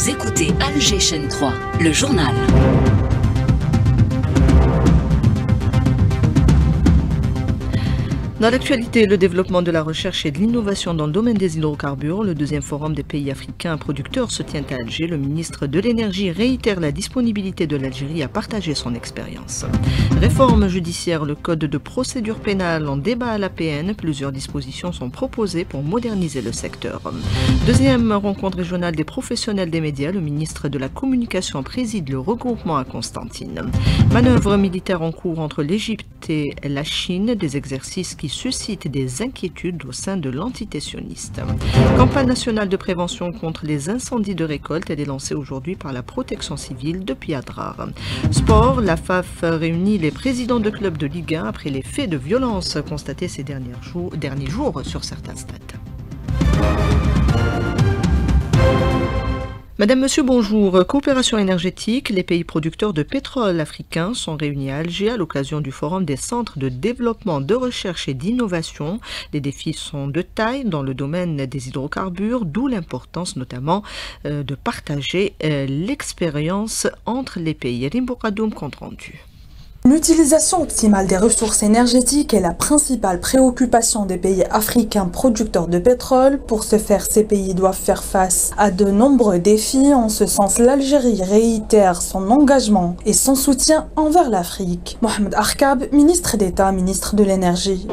Vous écoutez Alger Chaîne 3, le journal. Dans l'actualité, le développement de la recherche et de l'innovation dans le domaine des hydrocarbures, le deuxième forum des pays africains producteurs se tient à Alger. Le ministre de l'Énergie réitère la disponibilité de l'Algérie à partager son expérience. Réforme judiciaire, le code de procédure pénale en débat à l'APN. Plusieurs dispositions sont proposées pour moderniser le secteur. Deuxième rencontre régionale des professionnels des médias. Le ministre de la Communication préside le regroupement à Constantine. Manœuvre militaire en cours entre l'Égypte et la Chine. Des exercices qui suscite des inquiétudes au sein de l'entité sioniste. Campagne nationale de prévention contre les incendies de récolte, elle est lancée aujourd'hui par la protection civile depuis Adrar. Sport, la FAF réunit les présidents de clubs de Ligue 1 après les faits de violence constatés ces derniers jours sur certains stades. Madame, Monsieur, bonjour. Coopération énergétique, les pays producteurs de pétrole africains sont réunis à Alger à l'occasion du Forum des centres de développement, de recherche et d'innovation. Les défis sont de taille dans le domaine des hydrocarbures, d'où l'importance notamment de partager l'expérience entre les pays. Rimbouradoum, compte rendu. L'utilisation optimale des ressources énergétiques est la principale préoccupation des pays africains producteurs de pétrole. Pour ce faire, ces pays doivent faire face à de nombreux défis. En ce sens, l'Algérie réitère son engagement et son soutien envers l'Afrique. Mohamed Arkab, ministre d'État, ministre de l'Énergie.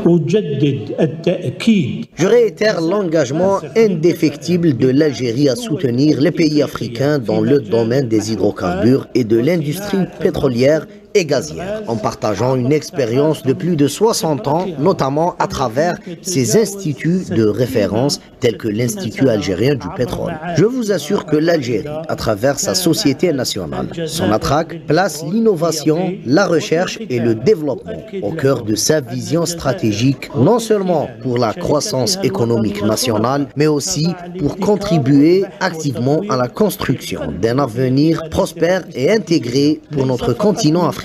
Je réitère l'engagement indéfectible de l'Algérie à soutenir les pays africains dans le domaine des hydrocarbures et de l'industrie pétrolière et gazière, en partageant une expérience de plus de 60 ans, notamment à travers ces instituts de référence tels que l'Institut algérien du pétrole. Je vous assure que l'Algérie, à travers sa société nationale, son ATRAC, place l'innovation, la recherche et le développement au cœur de sa vision stratégique, non seulement pour la croissance économique nationale, mais aussi pour contribuer activement à la construction d'un avenir prospère et intégré pour notre continent africain.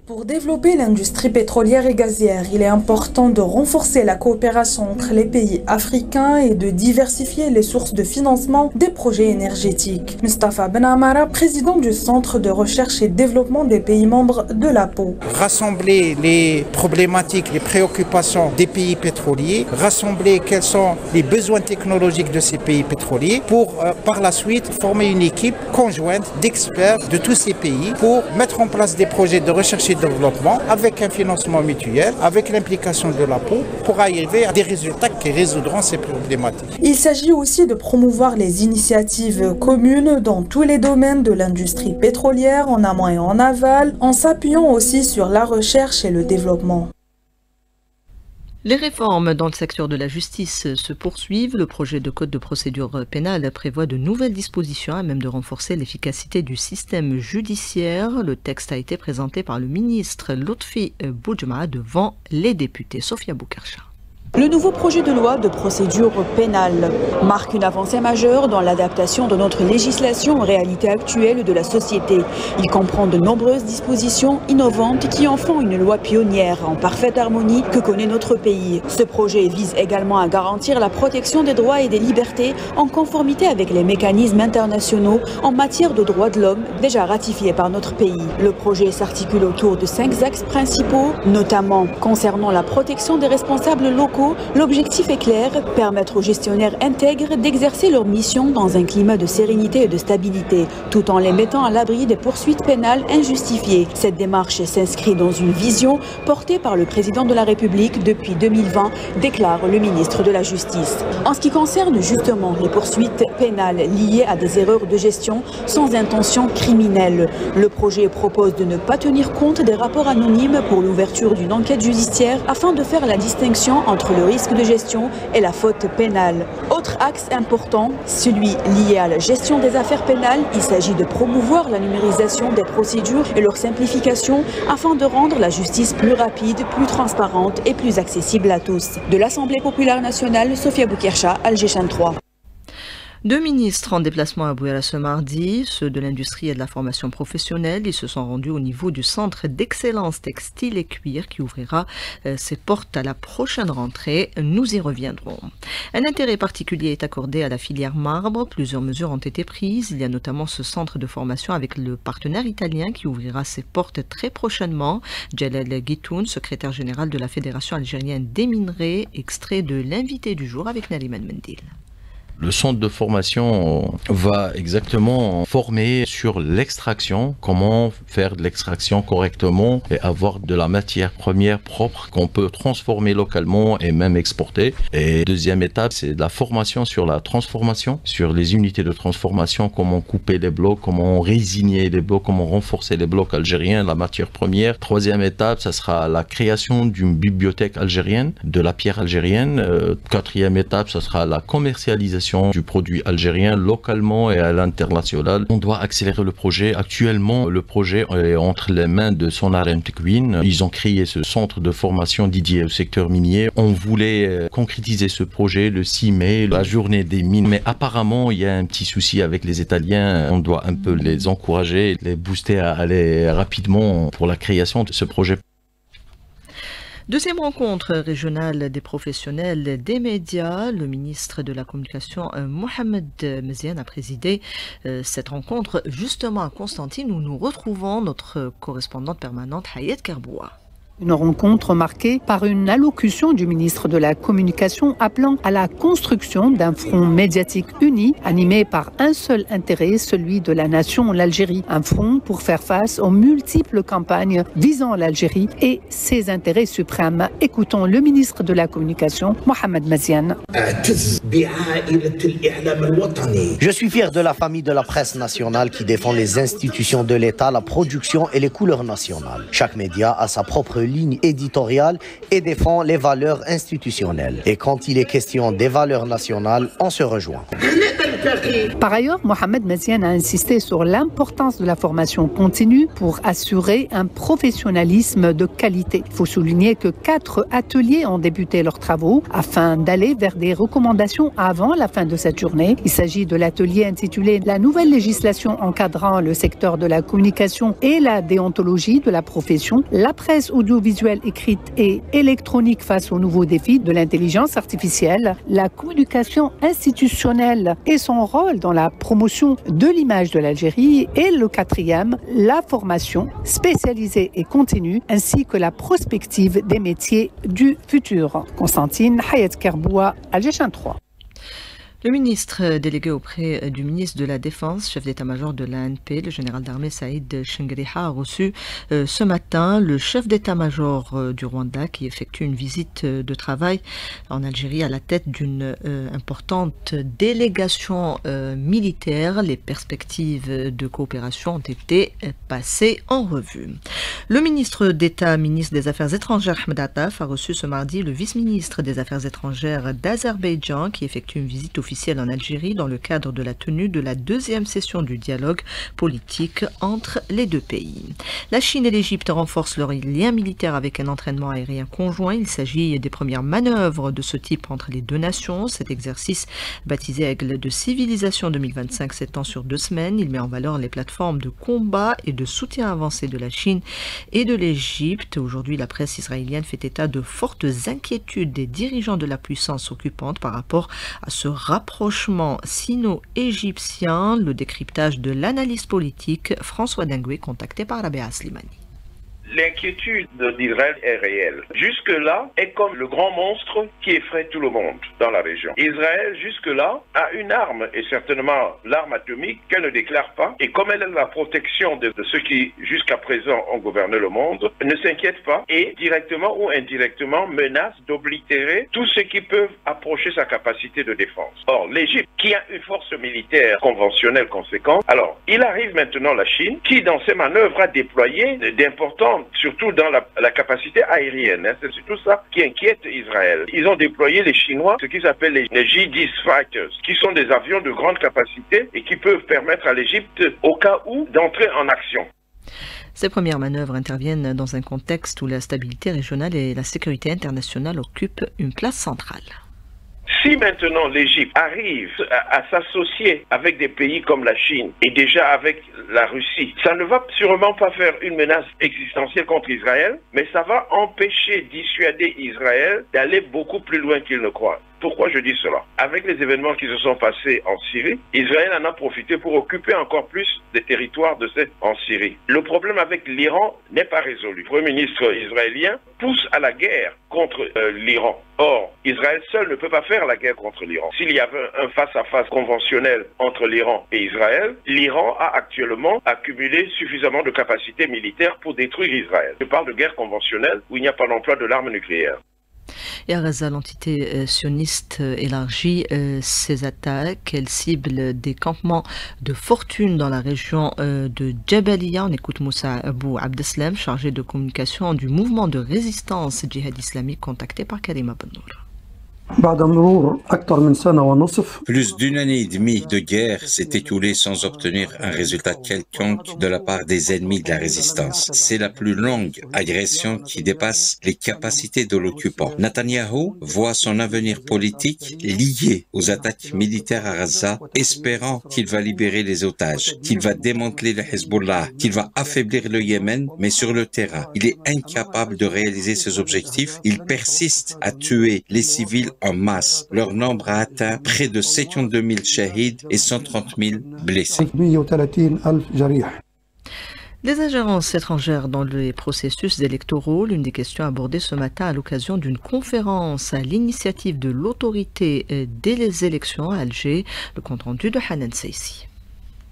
Pour développer l'industrie pétrolière et gazière, il est important de renforcer la coopération entre les pays africains et de diversifier les sources de financement des projets énergétiques. Mustafa Ben Amara, président du Centre de recherche et développement des pays membres de l'APO. Rassembler les problématiques, les préoccupations des pays pétroliers, rassembler quels sont les besoins technologiques de ces pays pétroliers pour par la suite former une équipe conjointe d'experts de tous ces pays pour mettre en place des projets de recherche et développement avec un financement mutuel, avec l'implication de l'APO pour arriver à des résultats qui résoudront ces problématiques. Il s'agit aussi de promouvoir les initiatives communes dans tous les domaines de l'industrie pétrolière, en amont et en aval, en s'appuyant aussi sur la recherche et le développement. Les réformes dans le secteur de la justice se poursuivent. Le projet de code de procédure pénale prévoit de nouvelles dispositions à même de renforcer l'efficacité du système judiciaire. Le texte a été présenté par le ministre Lotfi Boudjma devant les députés. Sofia Boukarcha. Le nouveau projet de loi de procédure pénale marque une avancée majeure dans l'adaptation de notre législation aux réalités actuelles de la société. Il comprend de nombreuses dispositions innovantes qui en font une loi pionnière en parfaite harmonie que connaît notre pays. Ce projet vise également à garantir la protection des droits et des libertés en conformité avec les mécanismes internationaux en matière de droits de l'homme déjà ratifiés par notre pays. Le projet s'articule autour de 5 axes principaux, notamment concernant la protection des responsables locaux. L'objectif est clair, permettre aux gestionnaires intègres d'exercer leur mission dans un climat de sérénité et de stabilité, tout en les mettant à l'abri des poursuites pénales injustifiées. Cette démarche s'inscrit dans une vision portée par le président de la République depuis 2020, déclare le ministre de la Justice. En ce qui concerne justement les poursuites pénales liées à des erreurs de gestion sans intention criminelle, le projet propose de ne pas tenir compte des rapports anonymes pour l'ouverture d'une enquête judiciaire afin de faire la distinction entre le risque de gestion et la faute pénale. Autre axe important, celui lié à la gestion des affaires pénales, il s'agit de promouvoir la numérisation des procédures et leur simplification afin de rendre la justice plus rapide, plus transparente et plus accessible à tous. De l'Assemblée populaire nationale, Sofia Boukarcha, Alger Chaîne 3. Deux ministres en déplacement à Bouéla ce mardi, ceux de l'industrie et de la formation professionnelle. Ils se sont rendus au niveau du centre d'excellence textile et cuir qui ouvrira ses portes à la prochaine rentrée. Nous y reviendrons. Un intérêt particulier est accordé à la filière marbre. Plusieurs mesures ont été prises. Il y a notamment ce centre de formation avec le partenaire italien qui ouvrira ses portes très prochainement. Jalal Guitoun, secrétaire général de la Fédération algérienne des minerais, extrait de l'invité du jour avec Nariman Mendil. Le centre de formation va exactement former sur l'extraction, comment faire de l'extraction correctement et avoir de la matière première propre qu'on peut transformer localement et même exporter. Et deuxième étape, c'est de la formation sur la transformation, sur les unités de transformation, comment couper les blocs, comment résigner les blocs, comment renforcer les blocs algériens, la matière première. Troisième étape, ça sera la création d'une bibliothèque algérienne, de la pierre algérienne. Quatrième étape, ça sera la commercialisation du produit algérien localement et à l'international. On doit accélérer le projet. Actuellement, le projet est entre les mains de Sonar Mtekwin. Ils ont créé ce centre de formation dédié au secteur minier. On voulait concrétiser ce projet le 6 mai, la journée des mines. Mais apparemment, il y a un petit souci avec les Italiens. On doit un peu les encourager, les booster à aller rapidement pour la création de ce projet. Deuxième rencontre régionale des professionnels des médias. Le ministre de la Communication, Mohamed Meziane, a présidé cette rencontre justement à Constantine où nous retrouvons notre correspondante permanente, Hayat Kerboua. Une rencontre marquée par une allocution du ministre de la Communication appelant à la construction d'un front médiatique uni animé par un seul intérêt, celui de la nation, l'Algérie. Un front pour faire face aux multiples campagnes visant l'Algérie et ses intérêts suprêmes. Écoutons le ministre de la Communication, Mohamed Meziane. Je suis fier de la famille de la presse nationale qui défend les institutions de l'État, la production et les couleurs nationales. Chaque média a sa propre ligne éditoriale et défend les valeurs institutionnelles. Et quand il est question des valeurs nationales, on se rejoint. Par ailleurs, Mohamed Meziane a insisté sur l'importance de la formation continue pour assurer un professionnalisme de qualité. Il faut souligner que 4 ateliers ont débuté leurs travaux afin d'aller vers des recommandations avant la fin de cette journée. Il s'agit de l'atelier intitulé « La nouvelle législation encadrant le secteur de la communication et la déontologie de la profession, la presse audiovisuelle écrite et électronique face aux nouveaux défis de l'intelligence artificielle, la communication institutionnelle et son rôle dans la promotion de l'image de l'Algérie » et le 4e, la formation spécialisée et continue ainsi que la prospective des métiers du futur. Constantine, Hayat Kerboua, Algérie 3. Le ministre délégué auprès du ministre de la Défense, chef d'état-major de l'ANP, le général d'armée Saïd Chengriha, a reçu ce matin le chef d'état-major du Rwanda qui effectue une visite de travail en Algérie à la tête d'une importante délégation militaire. Les perspectives de coopération ont été passées en revue. Le ministre d'État, ministre des Affaires étrangères, Ahmed Attaf, a reçu ce mardi le vice-ministre des Affaires étrangères d'Azerbaïdjan qui effectue une visite officielle en Algérie dans le cadre de la tenue de la 2e session du dialogue politique entre les deux pays. La Chine et l'Égypte renforcent leurs liens militaires avec un entraînement aérien conjoint. Il s'agit des premières manœuvres de ce type entre les deux nations. Cet exercice, baptisé Aigle de civilisation 2025, s'étend sur 2 semaines. Il met en valeur les plateformes de combat et de soutien avancé de la Chine et de l'Égypte. Aujourd'hui, la presse israélienne fait état de fortes inquiétudes des dirigeants de la puissance occupante par rapport à ce rapprochement sino-égyptien. Le décryptage de l'analyste politique François Dengué, contacté par Rabea Slimani. L'inquiétude d'Israël est réelle. Jusque-là, est comme le grand monstre qui effraie tout le monde dans la région. Israël, jusque-là, a une arme, et certainement l'arme atomique, qu'elle ne déclare pas. Et comme elle a la protection de ceux qui, jusqu'à présent, ont gouverné le monde, ne s'inquiète pas et, directement ou indirectement, menace d'oblitérer tous ceux qui peuvent approcher sa capacité de défense. Or, l'Égypte, qui a une force militaire conventionnelle conséquente, alors, il arrive maintenant la Chine, qui, dans ses manœuvres, a déployé d'importants surtout dans la capacité aérienne. C'est surtout ça qui inquiète Israël. Ils ont déployé les Chinois, ce qu'ils appellent les J-10 Fighters, qui sont des avions de grande capacité et qui peuvent permettre à l'Égypte, au cas où, d'entrer en action. Ces premières manœuvres interviennent dans un contexte où la stabilité régionale et la sécurité internationale occupent une place centrale. Si maintenant l'Égypte arrive à s'associer avec des pays comme la Chine et déjà avec la Russie, ça ne va sûrement pas faire une menace existentielle contre Israël, mais ça va empêcher, dissuader Israël d'aller beaucoup plus loin qu'il ne croit. Pourquoi je dis cela? Avec les événements qui se sont passés en Syrie, Israël en a profité pour occuper encore plus des territoires en Syrie. Le problème avec l'Iran n'est pas résolu. Le Premier ministre israélien pousse à la guerre contre l'Iran. Or, Israël seul ne peut pas faire la guerre contre l'Iran. S'il y avait un face-à-face conventionnel entre l'Iran et Israël, l'Iran a actuellement accumulé suffisamment de capacités militaires pour détruire Israël. Je parle de guerre conventionnelle où il n'y a pas d'emploi de l'arme nucléaire. Et à Gaza, l'entité sioniste élargit ses attaques. Elle cible des campements de fortune dans la région de Jabalia. On écoute Moussa Abou Abdeslam, chargé de communication du mouvement de résistance djihad islamique contacté par Karima Bennour. Plus d'une année et demie de guerre s'est écoulée sans obtenir un résultat quelconque de la part des ennemis de la résistance. C'est la plus longue agression qui dépasse les capacités de l'occupant. Netanyahou voit son avenir politique lié aux attaques militaires à Gaza, espérant qu'il va libérer les otages, qu'il va démanteler le Hezbollah, qu'il va affaiblir le Yémen, mais sur le terrain, il est incapable de réaliser ses objectifs. Il persiste à tuer les civils en masse. Leur nombre a atteint près de 52 000 shahids et 130 000 blessés. Les ingérences étrangères dans les processus électoraux, l'une des questions abordées ce matin à l'occasion d'une conférence à l'initiative de l'autorité des élections à Alger, le compte-rendu de Hanan Seissi.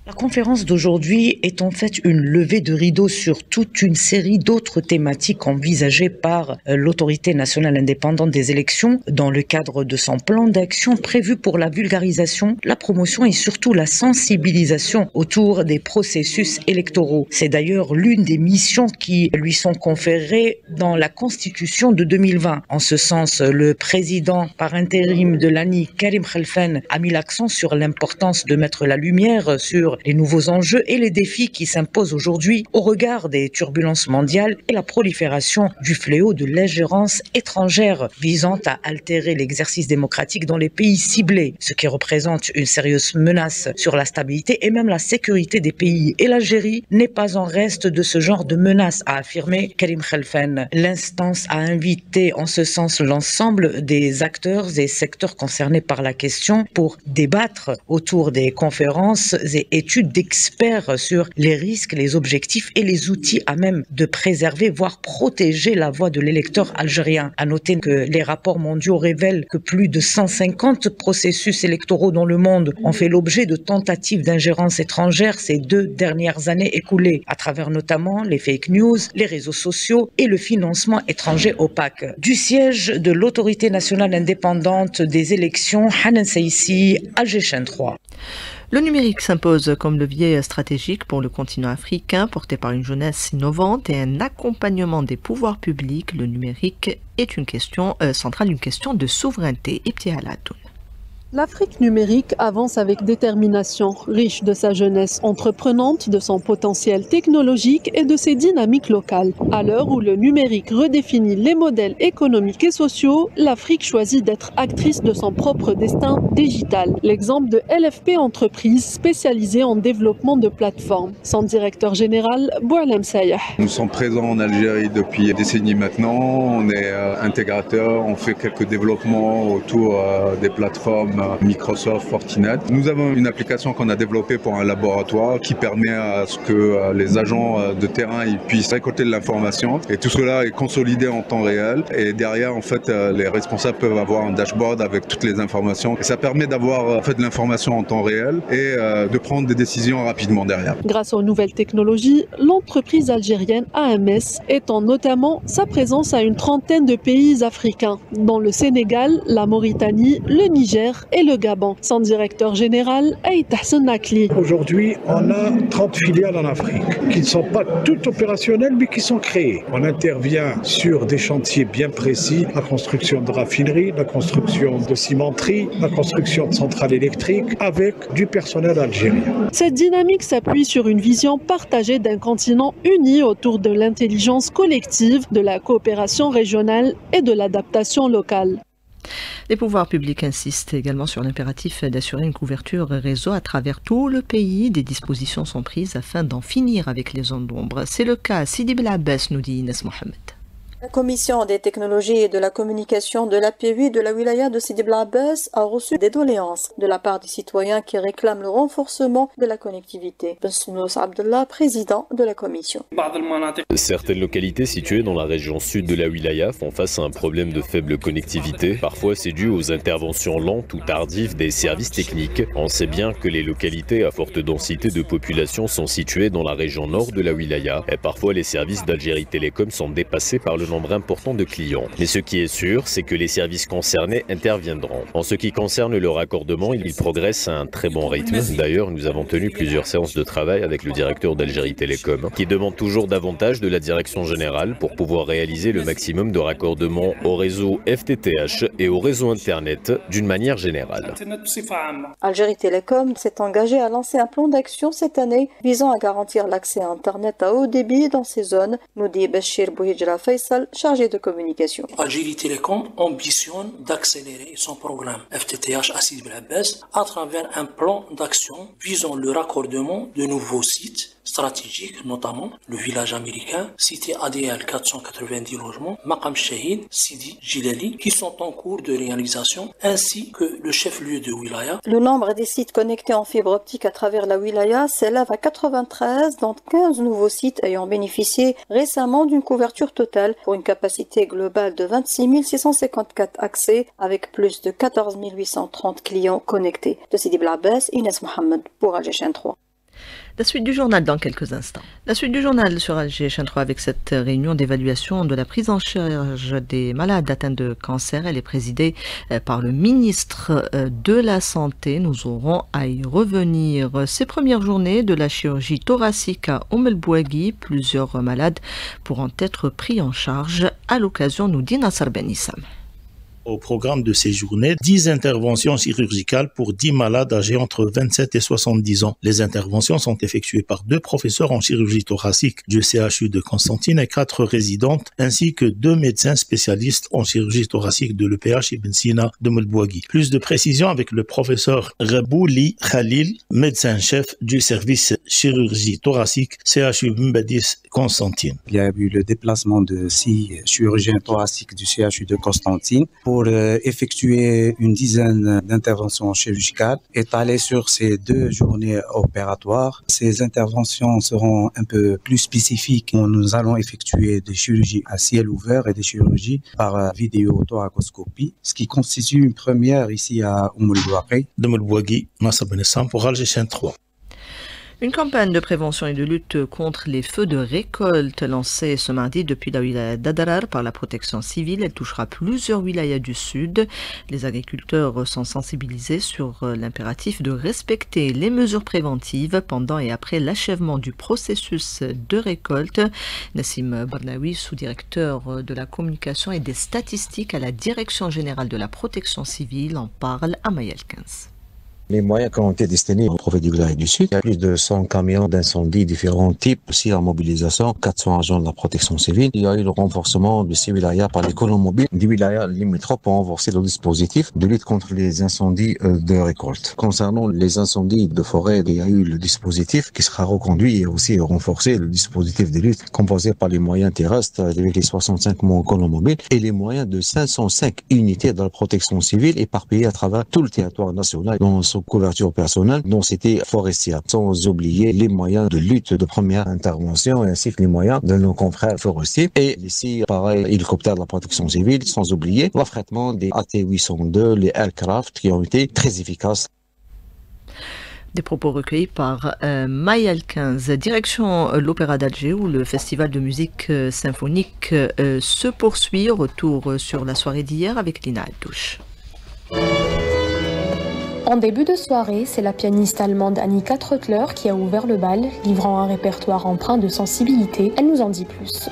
La conférence d'aujourd'hui est en fait une levée de rideau sur toute une série d'autres thématiques envisagées par l'autorité nationale indépendante des élections dans le cadre de son plan d'action prévu pour la vulgarisation, la promotion et surtout la sensibilisation autour des processus électoraux. C'est d'ailleurs l'une des missions qui lui sont conférées dans la Constitution de 2020. En ce sens, le président par intérim de l'ANI, Karim Khalfan, a mis l'accent sur l'importance de mettre la lumière sur les nouveaux enjeux et les défis qui s'imposent aujourd'hui au regard des turbulences mondiales et la prolifération du fléau de l'ingérence étrangère visant à altérer l'exercice démocratique dans les pays ciblés, ce qui représente une sérieuse menace sur la stabilité et même la sécurité des pays. Et l'Algérie n'est pas en reste de ce genre de menace, a affirmé Karim Khalfan. L'instance a invité en ce sens l'ensemble des acteurs et secteurs concernés par la question pour débattre autour des conférences et études d'experts sur les risques, les objectifs et les outils à même de préserver, voire protéger la voix de l'électeur algérien. À noter que les rapports mondiaux révèlent que plus de 150 processus électoraux dans le monde ont fait l'objet de tentatives d'ingérence étrangère ces 2 dernières années écoulées, à travers notamment les fake news, les réseaux sociaux et le financement étranger opaque. Du siège de l'autorité nationale indépendante des élections, Hanan Seissi, Alger Chaîne 3. Le numérique s'impose comme levier stratégique pour le continent africain, porté par une jeunesse innovante et un accompagnement des pouvoirs publics. Le numérique est une question centrale, une question de souveraineté. Ibti Alatoun. L'Afrique numérique avance avec détermination, riche de sa jeunesse entreprenante, de son potentiel technologique et de ses dynamiques locales. À l'heure où le numérique redéfinit les modèles économiques et sociaux, l'Afrique choisit d'être actrice de son propre destin digital. L'exemple de LFP Entreprise, spécialisée en développement de plateformes. Son directeur général, Boualem Sayah. Nous sommes présents en Algérie depuis des décennies maintenant. On est intégrateur, on fait quelques développements autour des plateformes Microsoft, Fortinet. Nous avons une application qu'on a développée pour un laboratoire qui permet à ce que les agents de terrain ils puissent récolter de l'information et tout cela est consolidé en temps réel et derrière en fait les responsables peuvent avoir un dashboard avec toutes les informations et ça permet d'avoir en fait de l'information en temps réel et de prendre des décisions rapidement derrière. Grâce aux nouvelles technologies, l'entreprise algérienne AMS étend notamment sa présence à une trentaine de pays africains, dont le Sénégal, la Mauritanie, le Niger et le Gabon. Son directeur général, Aït Hassan Nakli. Aujourd'hui, on a 30 filiales en Afrique qui ne sont pas toutes opérationnelles mais qui sont créées. On intervient sur des chantiers bien précis, la construction de raffineries, la construction de cimenteries, la construction de centrales électriques avec du personnel algérien. Cette dynamique s'appuie sur une vision partagée d'un continent uni autour de l'intelligence collective, de la coopération régionale et de l'adaptation locale. Les pouvoirs publics insistent également sur l'impératif d'assurer une couverture réseau à travers tout le pays. Des dispositions sont prises afin d'en finir avec les zones d'ombre. C'est le cas à Sidi Bel Abbas, nous dit Inès Mohamed. La Commission des technologies et de la communication de l'API de la wilaya de Sidi Bel Abbas a reçu des doléances de la part des citoyens qui réclament le renforcement de la connectivité. Ben Snous Abdullah, président de la Commission. Certaines localités situées dans la région sud de la wilaya font face à un problème de faible connectivité. Parfois, c'est dû aux interventions lentes ou tardives des services techniques. On sait bien que les localités à forte densité de population sont situées dans la région nord de la wilaya. Et parfois, les services d'Algérie Télécom sont dépassés par le nombre important de clients. Mais ce qui est sûr, c'est que les services concernés interviendront. En ce qui concerne le raccordement, il progresse à un très bon rythme. D'ailleurs, nous avons tenu plusieurs séances de travail avec le directeur d'Algérie Télécom, qui demande toujours davantage de la direction générale pour pouvoir réaliser le maximum de raccordements au réseau FTTH et au réseau Internet d'une manière générale. Algérie Télécom s'est engagé à lancer un plan d'action cette année visant à garantir l'accès à Internet à haut débit dans ces zones, nous dit Bachir Bouhidjra Faisal, chargé de communication. Algérie Télécom ambitionne d'accélérer son programme FTTH à Sidi Bel Abbas à travers un plan d'action visant le raccordement de nouveaux sites stratégiques, notamment le village américain, cité ADL 490 logements, Maqam Shahid, Sidi Jilali, qui sont en cours de réalisation, ainsi que le chef-lieu de wilaya. Le nombre des sites connectés en fibre optique à travers la wilaya s'élève à 93, dont 15 nouveaux sites ayant bénéficié récemment d'une couverture totale pour une capacité globale de 26 654 accès avec plus de 14 830 clients connectés. De Sidi Bel Abbas, Inès Mohamed pour Alger Chaîne 3. La suite du journal dans quelques instants. La suite du journal sur Alger Chaîne 3 avec cette réunion d'évaluation de la prise en charge des malades atteints de cancer. Elle est présidée par le ministre de la Santé. Nous aurons à y revenir. Ces premières journées de la chirurgie thoracique à El Bouaghi, plusieurs malades pourront être pris en charge à l'occasion, nous dit Nasser Ben Issam. Au programme de ces journées, 10 interventions chirurgicales pour 10 malades âgés entre 27 et 70 ans. Les interventions sont effectuées par 2 professeurs en chirurgie thoracique du CHU de Constantine et 4 résidentes, ainsi que 2 médecins spécialistes en chirurgie thoracique de l'EPH Ibn Sina de El Bouaghi. Plus de précisions avec le professeur Rabouli Khalil, médecin-chef du service chirurgie thoracique CHU Mbadis Constantine. Il y a eu le déplacement de 6 chirurgiens thoraciques du CHU de Constantine pour effectuer une dizaine d'interventions chirurgicales étalées sur ces 2 journées opératoires. Ces interventions seront un peu plus spécifiques. Nous allons effectuer des chirurgies à ciel ouvert et des chirurgies par vidéothoracoscopie, ce qui constitue une première ici à El Bouaghi. De El Bouaghi, Nasser Ben Issam pour Alger Chaîne 3. Une campagne de prévention et de lutte contre les feux de récolte lancée ce mardi depuis la wilaya d'Adarar par la protection civile. Elle touchera plusieurs wilayas du sud. Les agriculteurs sont sensibilisés sur l'impératif de respecter les mesures préventives pendant et après l'achèvement du processus de récolte. Nassim Barnaoui, sous-directeur de la communication et des statistiques à la Direction générale de la protection civile, en parle à Mayel 15. Les moyens qui ont été destinés au profit du Wilaya du Sud, il y a plus de 100 camions d'incendie différents types, aussi en mobilisation, 400 agents de la protection civile. Il y a eu le renforcement de ces wilayas par les colonnes mobiles des wilayas limitrophes pour renforcer le dispositif de lutte contre les incendies de récolte. Concernant les incendies de forêt, il y a eu le dispositif qui sera reconduit et aussi renforcé, le dispositif de lutte composé par les moyens terrestres avec les 65 colonnes mobiles et les moyens de 505 unités de la protection civile éparpillées à travers tout le territoire national dans couverture personnelle, dont c'était forestière, sans oublier les moyens de lutte de première intervention ainsi que les moyens de nos confrères forestiers et ici pareil hélicoptères de la protection civile, sans oublier l'affrètement des AT-802, les aircraft qui ont été très efficaces. Des propos recueillis par Mayel 15. Direction l'Opéra d'Alger où le festival de musique symphonique se poursuit. Retour sur la soirée d'hier avec Lina Altouche. En début de soirée, c'est la pianiste allemande Annika Trottler qui a ouvert le bal, livrant un répertoire empreint de sensibilité. Elle nous en dit plus.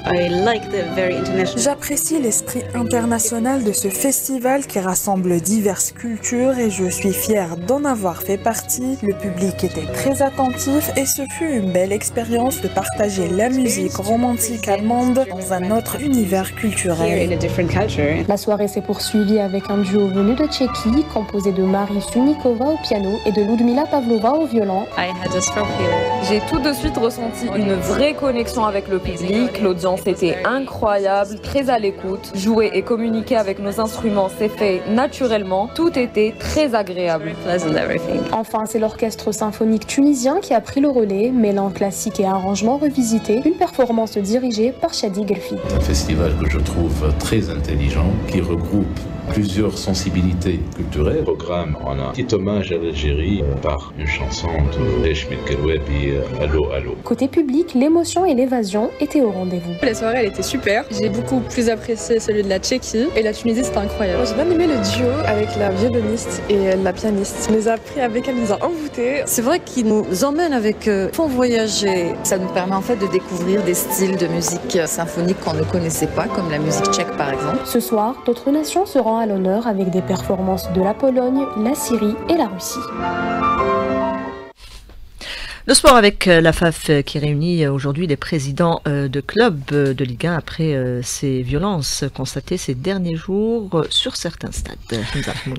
J'apprécie l'esprit international de ce festival qui rassemble diverses cultures et je suis fière d'en avoir fait partie. Le public était très attentif et ce fut une belle expérience de partager la musique romantique allemande dans un autre univers culturel. La soirée s'est poursuivie avec un duo venu de Tchéquie, composé de Marie Sunikova au piano et de Ludmila Pavlova au violon. J'ai tout de suite ressenti une vraie connexion avec le public. L'audience était incroyable, très à l'écoute. Jouer et communiquer avec nos instruments s'est fait naturellement. Tout était très agréable. Enfin, c'est l'orchestre symphonique tunisien qui a pris le relais, mêlant classique et arrangements revisités. Une performance dirigée par Shadi Gelfi. Un festival que je trouve très intelligent, qui regroupe plusieurs sensibilités culturelles. Au programme, on a un petit hommage à l'Algérie par une chanson de Eshmit Kerouebi, Allo Allo. Côté public, l'émotion et l'évasion étaient au rendez-vous. La soirée, elle était super. J'ai beaucoup plus apprécié celui de la Tchéquie et la Tunisie, c'était incroyable. J'ai bien aimé le duo avec la violoniste et la pianiste. On les a pris avec elle, nous a envoûtés. C'est vrai qu'ils nous emmènent avec font voyager. Ça nous permet en fait de découvrir des styles de musique symphonique qu'on ne connaissait pas, comme la musique tchèque par exemple. Ce soir, d'autres nations seront à l'honneur avec des performances de la Pologne, la Syrie et la Russie. Le sport avec la FAF qui réunit aujourd'hui les présidents de clubs de Ligue 1 après ces violences constatées ces derniers jours sur certains stades.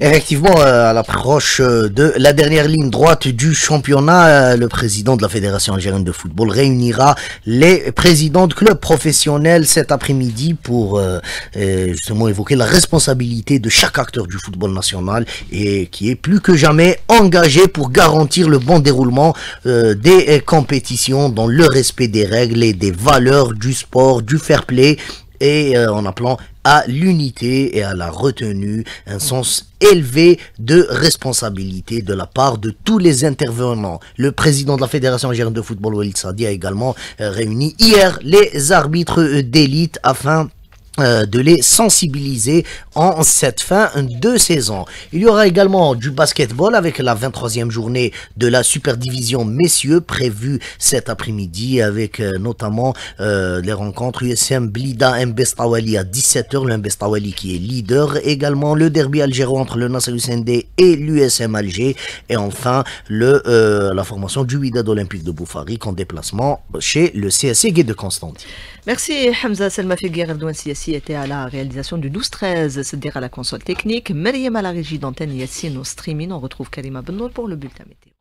Effectivement, à l'approche de la dernière ligne droite du championnat, le président de la Fédération algérienne de football réunira les présidents de clubs professionnels cet après-midi pour justement évoquer la responsabilité de chaque acteur du football national et qui est plus que jamais engagé pour garantir le bon déroulement des compétitions dans le respect des règles et des valeurs du sport, du fair play et en appelant à l'unité et à la retenue, un sens élevé de responsabilité de la part de tous les intervenants. Le président de la Fédération algérienne de football, Walid Sadi, a également réuni hier les arbitres d'élite afin de les sensibiliser en cette fin de saison. Il y aura également du basketball avec la 23e journée de la Super Division messieurs prévue cet après-midi avec notamment les rencontres USM Blida Mbestawali à 17h, le Mbestawali qui est leader, également le derby algéro entre le Nasser Hussein D et l'USM Alger et enfin la formation du Wydad Olympique de Boufarik en déplacement chez le CSC Gué de Constantine. Merci Hamza. Selma Figuer, Eldouan Siassi était à la réalisation du 12-13, c'est-à-dire à la console technique, Maryam à la régie d'antenne, Yassine au streaming. On retrouve Karima Benoît pour le bulletin météo.